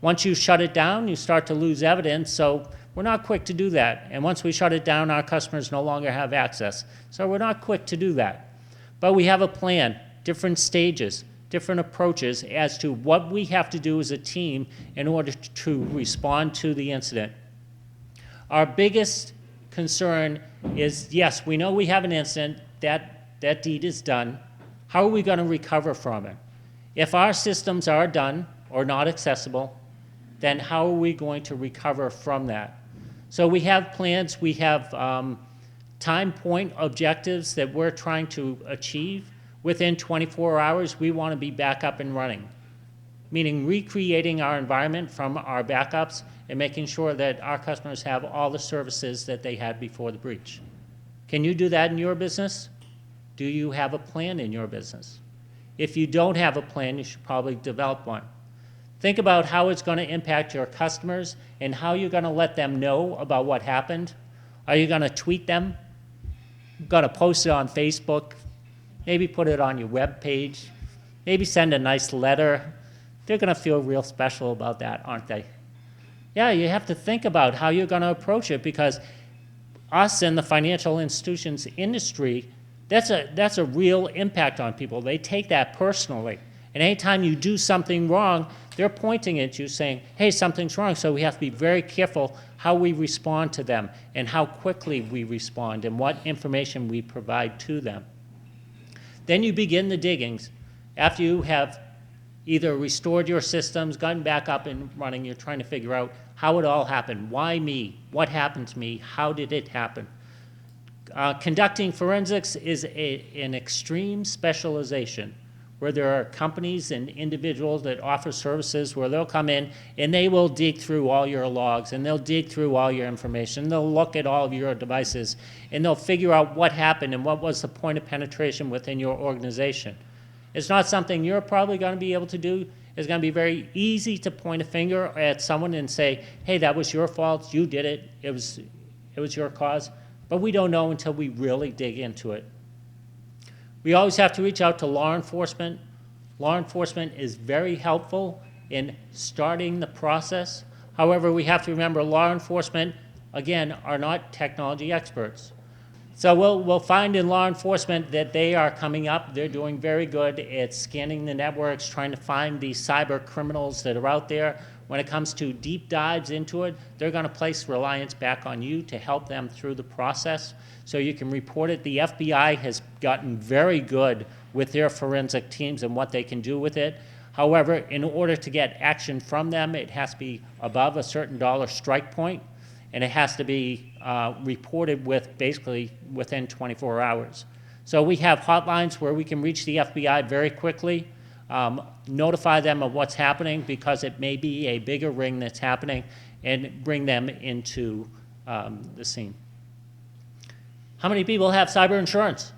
Once you shut it down, you start to lose evidence, so we're not quick to do that. And once we shut it down, our customers no longer have access. So we're not quick to do that. But we have a plan, different stages, different approaches as to what we have to do as a team in order to respond to the incident. Our biggest concern is, yes, we know we have an incident, that deed is done. How are we going to recover from it? If our systems are done or not accessible, then how are we going to recover from that? So we have plans, we have time point objectives that we're trying to achieve. Within 24 hours, we want to be back up and running, meaning recreating our environment from our backups and making sure that our customers have all the services that they had before the breach. Can you do that in your business? Do you have a plan in your business? If you don't have a plan, you should probably develop one. Think about how it's going to impact your customers and how you're going to let them know about what happened. Are you going to tweet them? Going to post it on Facebook? Maybe put it on your web page? Maybe send a nice letter? They're going to feel real special about that, aren't they? Yeah, you have to think about how you're going to approach it, because us in the financial institutions industry, that's a real impact on people. They take that personally. And anytime you do something wrong, they're pointing at you saying, hey, something's wrong. So we have to be very careful how we respond to them and how quickly we respond and what information we provide to them. Then you begin the diggings. After you have either restored your systems, gotten back up and running, you're trying to figure out how it all happened. Why me? What happened to me? How did it happen? Conducting forensics is an extreme specialization, where there are companies and individuals that offer services where they'll come in and they will dig through all your logs and they'll dig through all your information. They'll look at all of your devices and they'll figure out what happened and what was the point of penetration within your organization. It's not something you're probably going to be able to do. It's going to be very easy to point a finger at someone and say, hey, that was your fault, you did it, it was your cause. But we don't know until we really dig into it. We always have to reach out to law enforcement. Law enforcement is very helpful in starting the process. However, we have to remember law enforcement, again, are not technology experts. So we'll find in law enforcement that they are coming up. They're doing very good at scanning the networks, trying to find these cyber criminals that are out there. When it comes to deep dives into it, they're going to place reliance back on you to help them through the process so you can report it. The FBI has gotten very good with their forensic teams and what they can do with it. However, in order to get action from them, it has to be above a certain dollar strike point, and it has to be reported basically within 24 hours. So we have hotlines where we can reach the FBI very quickly, notify them of what's happening because it may be a bigger ring that's happening, and bring them into the scene. How many people have cyber insurance?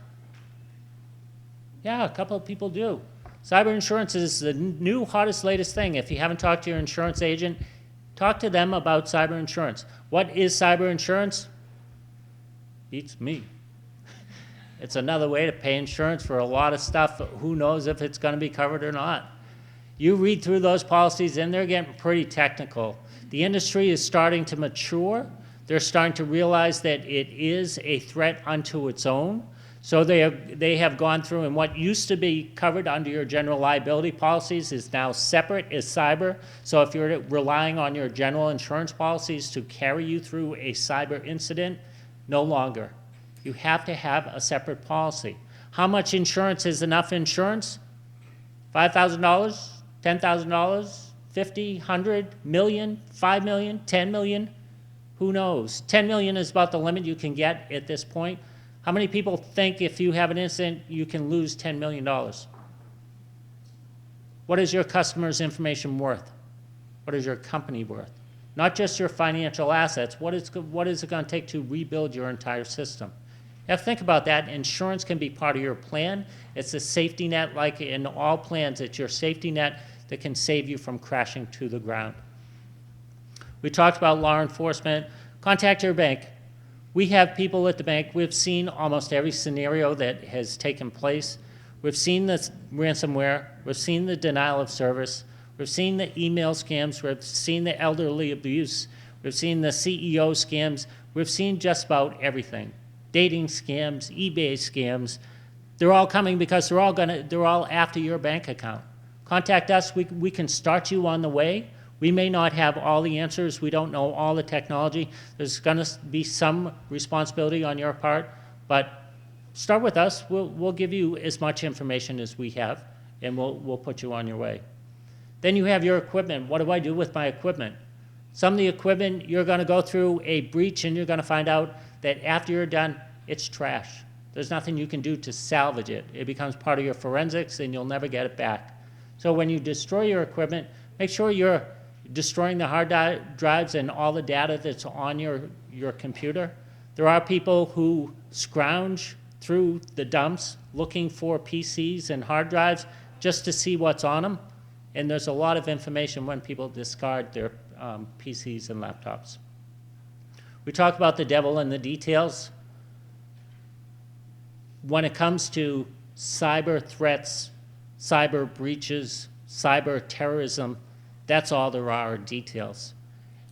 Yeah, a couple of people do. Cyber insurance is the new, hottest, latest thing. If you haven't talked to your insurance agent, talk to them about cyber insurance. What is cyber insurance? Beats me. It's another way to pay insurance for a lot of stuff. Who knows if it's going to be covered or not? You read through those policies and they're getting pretty technical. The industry is starting to mature. They're starting to realize that it is a threat unto its own. So they have gone through, and what used to be covered under your general liability policies is now separate as cyber. So if you're relying on your general insurance policies to carry you through a cyber incident, no longer. You have to have a separate policy. How much insurance is enough insurance? $5,000, $10,000, 50, 100, million, 5 million, 10 million? Who knows? 10 million is about the limit you can get at this point. How many people think if you have an incident, you can lose $10 million? What is your customer's information worth? What is your company worth? Not just your financial assets. What is it going to take to rebuild your entire system? You have to think about that. Insurance can be part of your plan. It's a safety net, like in all plans. It's your safety net that can save you from crashing to the ground. We talked about law enforcement. Contact your bank. We have people at the bank. We've seen almost every scenario that has taken place. We've seen the ransomware. We've seen the denial of service. We've seen the email scams. We've seen the elderly abuse. We've seen the CEO scams. We've seen just about everything. Dating scams, eBay scams. They're all coming because they're all after your bank account. Contact us. We can start you on the way. We may not have all the answers. We don't know all the technology. There's going to be some responsibility on your part, but start with us. We'll give you as much information as we have, and we'll put you on your way. Then you have your equipment. What do I do with my equipment? Some of the equipment, you're going to go through a breach, and you're going to find out that after you're done, it's trash. There's nothing you can do to salvage it. It becomes part of your forensics, and you'll never get it back. So when you destroy your equipment, make sure you're destroying the hard drives and all the data that's on your computer. There are people who scrounge through the dumps looking for PCs and hard drives just to see what's on them. And there's a lot of information when people discard their PCs and laptops. We talk about the devil in the details. When it comes to cyber threats, cyber breaches, cyber terrorism, that's all there are details.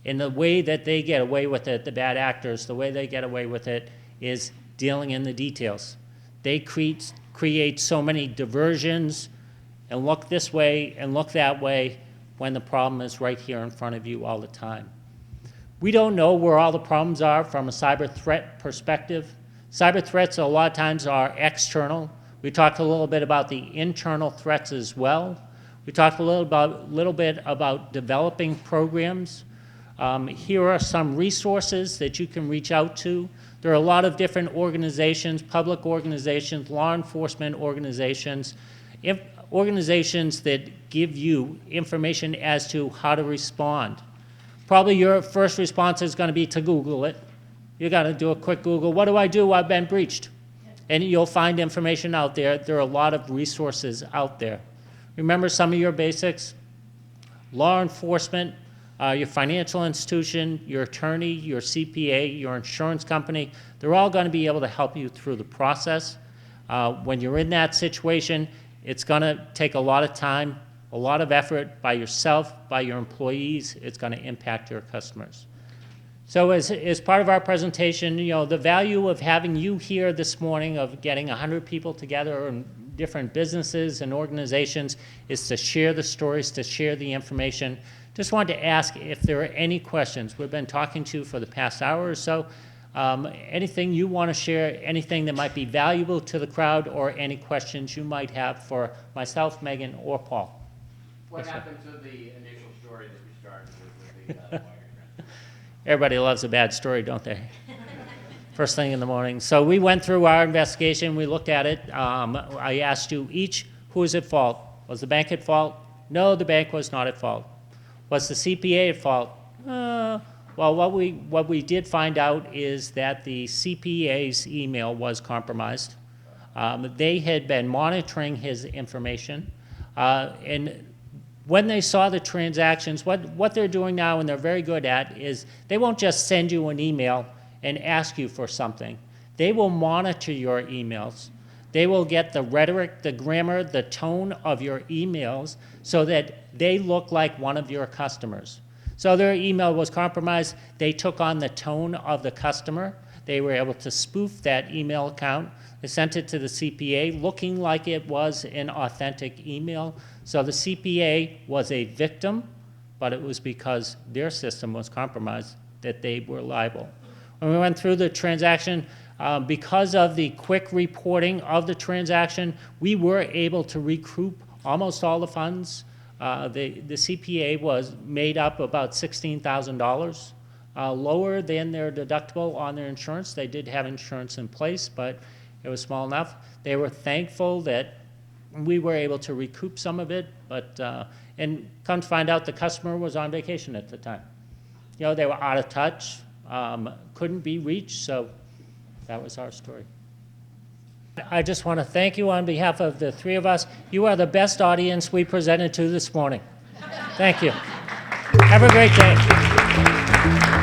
And the way that they get away with it, the bad actors, the way they get away with it is dealing in the details. They create so many diversions and look this way and look that way when the problem is right here in front of you all the time. We don't know where all the problems are from a cyber threat perspective. Cyber threats a lot of times are external. We talked a little bit about the internal threats as well. We talked a little bit about developing programs. Here are some resources that you can reach out to. There are a lot of different organizations, public organizations, law enforcement organizations, organizations that give you information as to how to respond. Probably your first response is going to be to Google it. You got to do a quick Google. What do I do? I've been breached. And you'll find information out there. There are a lot of resources out there. Remember some of your basics. Law enforcement, your financial institution, your attorney, your CPA, your insurance company, they're all going to be able to help you through the process. When you're in that situation, it's going to take a lot of time, a lot of effort by yourself, by your employees. It's going to impact your customers. So as part of our presentation, the value of having you here this morning, of getting 100 people together in different businesses and organizations, is to share the stories, to share the information. Just wanted to ask if there are any questions. We've been talking to you for the past hour or so. Anything you want to share, anything that might be valuable to the crowd, or any questions you might have for myself, Megan, or Paul? What happened to the initial story that we started with the wire transfer? Everybody loves a bad story, don't they? First thing in the morning. So we went through our investigation. We looked at it. I asked you each, who is at fault? Was the bank at fault? No, the bank was not at fault. Was the CPA at fault? Well, what we did find out is that the CPA's email was compromised. They had been monitoring his information, and when they saw the transactions, what they're doing now, and they're very good at, is they won't just send you an email and ask you for something. They will monitor your emails. They will get the rhetoric, the grammar, the tone of your emails so that they look like one of your customers. So their email was compromised. They took on the tone of the customer. They were able to spoof that email account. They sent it to the CPA looking like it was an authentic email. So the CPA was a victim, but it was because their system was compromised that they were liable. When we went through the transaction, because of the quick reporting of the transaction, we were able to recoup almost all the funds. The CPA was made up about $16,000, lower than their deductible on their insurance. They did have insurance in place, but it was small enough. They were thankful that we were able to recoup some of it, but and come to find out the customer was on vacation at the time. You know, they were out of touch, couldn't be reached, so that was our story. I just want to thank you on behalf of the three of us. You are the best audience we presented to this morning. Thank you. Have a great day.